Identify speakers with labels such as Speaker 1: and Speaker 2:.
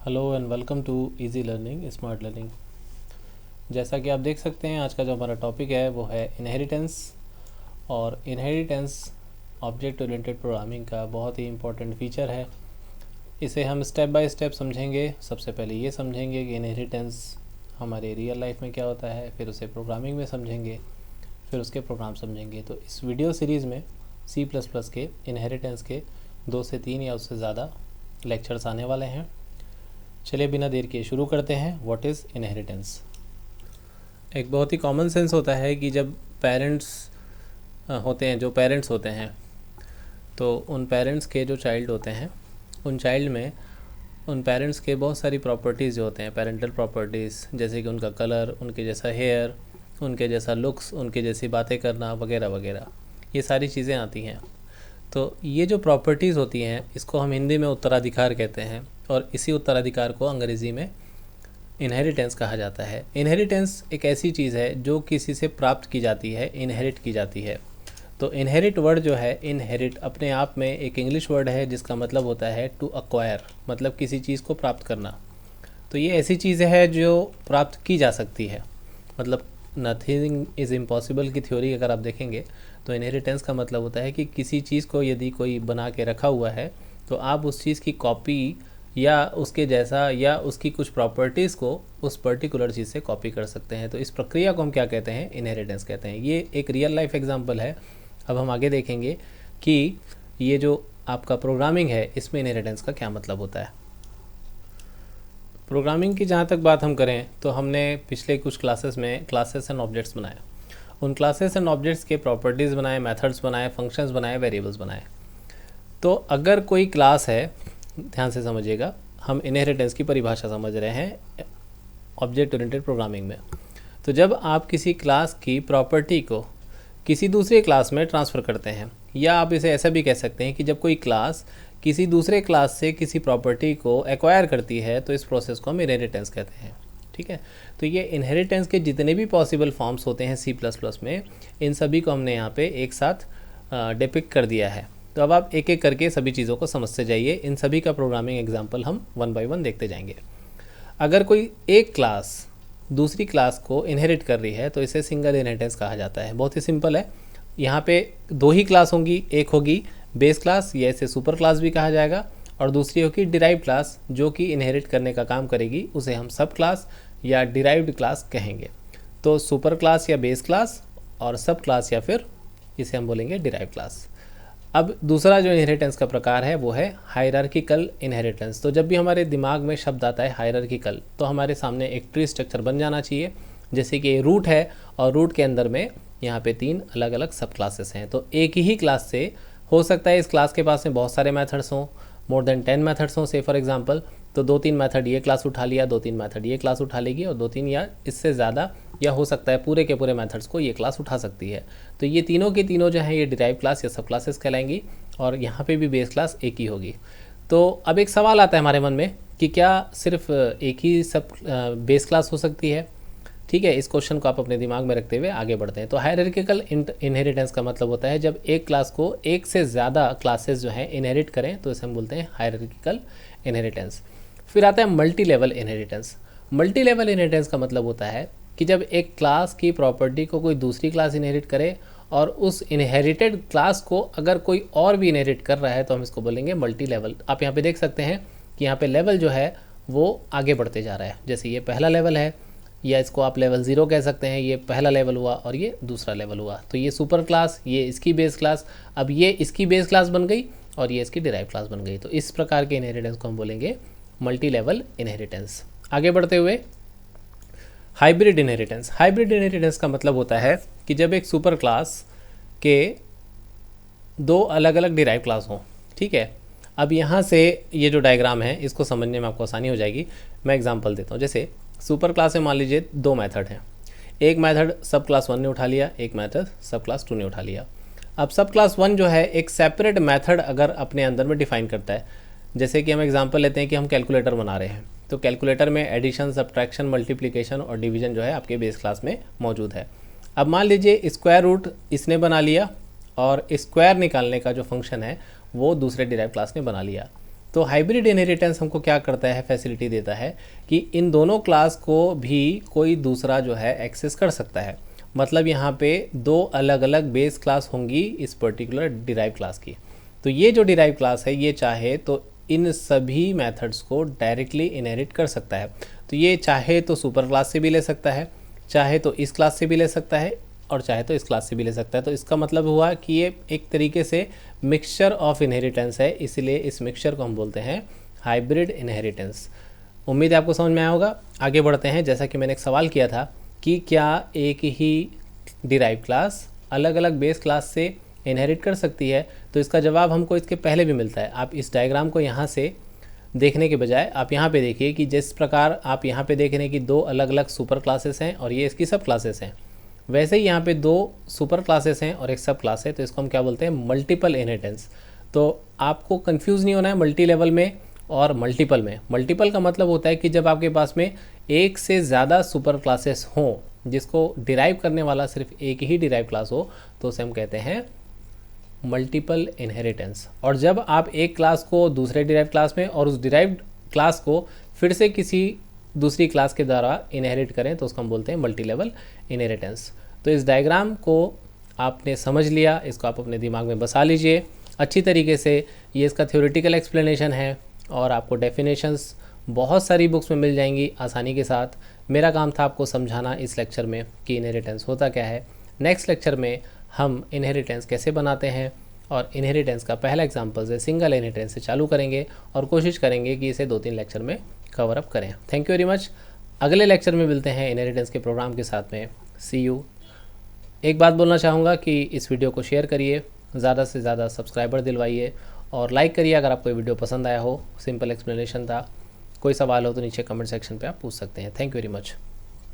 Speaker 1: Hello and welcome to easy learning smart learning. जैसा कि आप देख सकते हैं, आज का जो हमारा टॉपिक है वो है इनहेरिटेंस। और इनहेरिटेंस ऑब्जेक्ट ओरिएंटेड प्रोग्रामिंग का बहुत ही इम्पोर्टेंट फीचर है। इसे हम स्टेप बाय स्टेप समझेंगे। सबसे पहले ये समझेंगे कि इनहेरिटेंस हमारे रियल लाइफ में क्या होता है, फिर उसे प्रोग्रामिंग में समझेंगे, फिर उसके प्रोग्राम समझेंगे। तो इस वीडियो सीरीज़ में C++ के इनहेरिटेंस के 2 से 3 या उससे ज़्यादा लेक्चर्स आने वाले हैं। चलिए बिना देर किए शुरू करते हैं। What is inheritance. एक बहुत ही कॉमन सेंस होता है कि जब पेरेंट्स होते हैं, जो पेरेंट्स होते हैं, तो उन पेरेंट्स के जो चाइल्ड होते हैं, उन चाइल्ड में उन पेरेंट्स के बहुत सारी प्रॉपर्टीज़ जो होते हैं, पेरेंटल प्रॉपर्टीज़, जैसे कि उनका कलर, उनके जैसा हेयर, उनके जैसा लुक्स, उनके जैसी बातें करना वगैरह वगैरह, ये सारी चीज़ें आती हैं। तो ये जो प्रॉपर्टीज़ होती हैं, इसको हम हिंदी में उत्तराधिकार कहते हैं, और इसी उत्तराधिकार को अंग्रेज़ी में इनहेरिटेंस कहा जाता है। इनहेरिटेंस एक ऐसी चीज़ है जो किसी से प्राप्त की जाती है, इनहेरिट की जाती है। तो इनहेरिट वर्ड जो है, इनहेरिट अपने आप में एक इंग्लिश वर्ड है जिसका मतलब होता है टू अक्वायर, मतलब किसी चीज़ को प्राप्त करना। तो ये ऐसी चीज़ है जो प्राप्त की जा सकती है। मतलब नथिंग इज़ इम्पॉसिबल की थ्योरी अगर आप देखेंगे तो इनहेरिटेंस का मतलब होता है कि किसी चीज़ को यदि कोई बना के रखा हुआ है तो आप उस चीज़ की कॉपी या उसके जैसा या उसकी कुछ प्रॉपर्टीज़ को उस पर्टिकुलर चीज़ से कॉपी कर सकते हैं। तो इस प्रक्रिया को हम क्या कहते हैं? इनहेरिटेंस कहते हैं। ये एक रियल लाइफ एग्जांपल है। अब हम आगे देखेंगे कि ये जो आपका प्रोग्रामिंग है, इसमें इनहेरिटेंस का क्या मतलब होता है। प्रोग्रामिंग की जहाँ तक बात हम करें तो हमने पिछले कुछ क्लासेस में क्लासेस एंड ऑब्जेक्ट्स बनाए। उन क्लासेस एंड ऑब्जेक्ट्स के प्रॉपर्टीज़ बनाए, मेथड्स बनाए, फंक्शंस बनाए, वेरिएबल्स बनाए। तो अगर कोई क्लास है, ध्यान से समझिएगा, हम इनहेरिटेंस की परिभाषा समझ रहे हैं ऑब्जेक्ट ओरिएंटेड प्रोग्रामिंग में। तो जब आप किसी क्लास की प्रॉपर्टी को किसी दूसरे क्लास में ट्रांसफ़र करते हैं, या आप इसे ऐसा भी कह सकते हैं कि जब कोई क्लास किसी दूसरे क्लास से किसी प्रॉपर्टी को एक्वायर करती है, तो इस प्रोसेस को हम इनहेरिटेंस कहते हैं। ठीक है। तो ये इनहेरिटेंस के जितने भी पॉसिबल फॉर्म्स होते हैं C++ में, इन सभी को हमने यहाँ पे एक साथ डिपिक्ट कर दिया है। तो अब आप एक एक करके सभी चीज़ों को समझते जाइए। इन सभी का प्रोग्रामिंग एग्जाम्पल हम 1 बाय 1 देखते जाएंगे। अगर कोई एक क्लास दूसरी क्लास को इनहेरिट कर रही है तो इसे सिंगल इनहेरिटेंस कहा जाता है। बहुत ही सिंपल है। यहाँ पे 2 ही क्लास होंगी। एक होगी बेस क्लास, या इसे सुपर क्लास भी कहा जाएगा, और दूसरी होगी डिराइव्ड क्लास, जो कि इनहेरिट करने का काम करेगी। उसे हम सब क्लास या डिराइव्ड क्लास कहेंगे। तो सुपर क्लास या बेस क्लास, और सब क्लास या फिर इसे हम बोलेंगे डिराइव्ड क्लास। अब दूसरा जो इनहेरिटेंस का प्रकार है वो है हायरार्किकल इनहेरिटेंस। तो जब भी हमारे दिमाग में शब्द आता है हायरार्किकल, तो हमारे सामने एक ट्री स्ट्रक्चर बन जाना चाहिए। जैसे कि रूट है, और रूट के अंदर में यहाँ पे 3 अलग अलग सब क्लासेस हैं। तो एक ही क्लास से हो सकता है इस क्लास के पास में बहुत सारे मेथड्स हों, मोर देन 10 मेथड्स हों से फॉर एग्जांपल। तो 2-3 मेथड ये क्लास उठा लिया, 2-3 मेथड ये क्लास उठा लेगी, और 2-3 या इससे ज़्यादा, या हो सकता है पूरे के पूरे मेथड्स को ये क्लास उठा सकती है। तो ये तीनों के तीनों जो हैं ये डिराइव क्लास या सब क्लासेस कहलाएंगी, और यहाँ पे भी बेस क्लास एक ही होगी। तो अब एक सवाल आता है हमारे मन में कि क्या सिर्फ एक ही सब बेस क्लास हो सकती है? ठीक है, इस क्वेश्चन को आप अपने दिमाग में रखते हुए आगे बढ़ते हैं। तो हायरार्किकल इनहेरिटेंस का मतलब होता है जब एक क्लास को एक से ज़्यादा क्लासेस जो हैं इनहेरिट करें, तो इसे हम बोलते हैं हायरार्किकल इनहेरिटेंस। फिर आता है multi level inheritance. Multi level inheritance का मतलब होता है कि जब एक क्लास की प्रॉपर्टी को कोई दूसरी क्लास इनहेरिट करे, और उस इनहेरिटेड क्लास को अगर कोई और भी इनहेरिट कर रहा है, तो हम इसको बोलेंगे मल्टी लेवल। आप यहाँ पे देख सकते हैं कि यहाँ पे लेवल जो है वो आगे बढ़ते जा रहा है। जैसे ये पहला लेवल है, या इसको आप लेवल 0 कह सकते हैं। ये पहला लेवल हुआ और ये दूसरा लेवल हुआ। तो ये सुपर क्लास, ये इसकी बेस क्लास, अब ये इसकी बेस क्लास बन गई, और ये इसकी डिराइव क्लास बन गई। तो इस प्रकार के इनहेरिटेंस को हम बोलेंगे मल्टी लेवल इनहेरिटेंस। आगे बढ़ते हुए हाइब्रिड इनहेरिटेंस। हाइब्रिड इनहेरिटेंस का मतलब होता है कि जब एक सुपर क्लास के 2 अलग अलग डिराइव क्लास हों। ठीक है। अब यहाँ से ये जो डायग्राम है, इसको समझने में आपको आसानी हो जाएगी। मैं एग्जांपल देता हूँ। जैसे सुपर क्लास में मान लीजिए 2 मेथड हैं। एक मेथड सब क्लास 1 ने उठा लिया, एक मेथड सब क्लास 2 ने उठा लिया। अब सब क्लास 1 जो है एक सेपरेट मेथड अगर अपने अंदर में डिफाइन करता है, जैसे कि हम एग्जांपल लेते हैं कि हम कैलकुलेटर बना रहे हैं, तो कैलकुलेटर में एडिशन, सब्ट्रैक्शन, मल्टीप्लिकेशन और डिवीजन जो है आपके बेस क्लास में मौजूद है। अब मान लीजिए स्क्वायर रूट इसने बना लिया, और स्क्वायर निकालने का जो फंक्शन है वो दूसरे डिराइव क्लास ने बना लिया। तो हाइब्रिड इनहेरिटेंस हमको क्या करता है, फैसिलिटी देता है कि इन दोनों क्लास को भी कोई दूसरा जो है एक्सेस कर सकता है। मतलब यहाँ पे दो अलग अलग बेस क्लास होंगी इस पर्टिकुलर डिराइव क्लास की। तो ये जो डिराइव क्लास है ये चाहे तो इन सभी मेथड्स को डायरेक्टली इनहेरिट कर सकता है। तो ये चाहे तो सुपर क्लास से भी ले सकता है, चाहे तो इस क्लास से भी ले सकता है, और चाहे तो इस क्लास से भी ले सकता है। तो इसका मतलब हुआ कि ये एक तरीके से मिक्सचर ऑफ इनहेरिटेंस है, इसलिए इस मिक्सचर को हम बोलते हैं हाइब्रिड इनहेरिटेंस। उम्मीद है आपको समझ में आया होगा। आगे बढ़ते हैं। जैसा कि मैंने एक सवाल किया था कि क्या एक ही डिराइव क्लास अलग अलग बेस क्लास से इनहेरिट कर सकती है, तो इसका जवाब हमको इसके पहले भी मिलता है। आप इस डायग्राम को यहाँ से देखने के बजाय आप यहाँ पे देखिए कि जिस प्रकार आप यहाँ पे देख रहे हैं कि दो अलग अलग सुपर क्लासेस हैं और ये इसकी सब क्लासेस हैं, वैसे ही यहाँ पे दो सुपर क्लासेस हैं और एक सब क्लास है। तो इसको हम क्या बोलते हैं, मल्टीपल इनहेरिटेंस। तो आपको कंफ्यूज नहीं होना है मल्टी लेवल में और मल्टीपल में। मल्टीपल का मतलब होता है कि जब आपके पास में एक से ज़्यादा सुपर क्लासेस हों जिसको डिराइव करने वाला सिर्फ एक ही डिराइव क्लास हो, तो उसे हम कहते हैं मल्टीपल इनहेरिटेंस। और जब आप एक क्लास को दूसरे डिराइव क्लास में और उस डिराइव्ड क्लास को फिर से किसी दूसरी क्लास के द्वारा इनहेरिट करें, तो उसको हम बोलते हैं मल्टी लेवल इनहेरिटेंस। तो इस डायग्राम को आपने समझ लिया, इसको आप अपने दिमाग में बसा लीजिए अच्छी तरीके से। ये इसका थ्योरेटिकल एक्सप्लेनेशन है और आपको डेफिनेशंस बहुत सारी बुक्स में मिल जाएंगी आसानी के साथ। मेरा काम था आपको समझाना इस लेक्चर में कि इनहेरिटेंस होता क्या है। नेक्स्ट लेक्चर में हम इनहेरिटेंस कैसे बनाते हैं और इनहेरिटेंस का पहला एग्जांपल से सिंगल इनहेरिटेंस से चालू करेंगे और कोशिश करेंगे कि इसे 2-3 लेक्चर में कवर अप करें। Thank you very much. अगले लेक्चर में मिलते हैं इनहेरिटेंस के प्रोग्राम के साथ में। सी यू। एक बात बोलना चाहूँगा कि इस वीडियो को शेयर करिए, ज़्यादा से ज़्यादा सब्सक्राइबर दिलवाइए और लाइक करिए अगर आपको वीडियो पसंद आया हो। सिंपल एक्सप्लेनेशन था। कोई सवाल हो तो नीचे कमेंट सेक्शन पे आप पूछ सकते हैं। Thank you very much.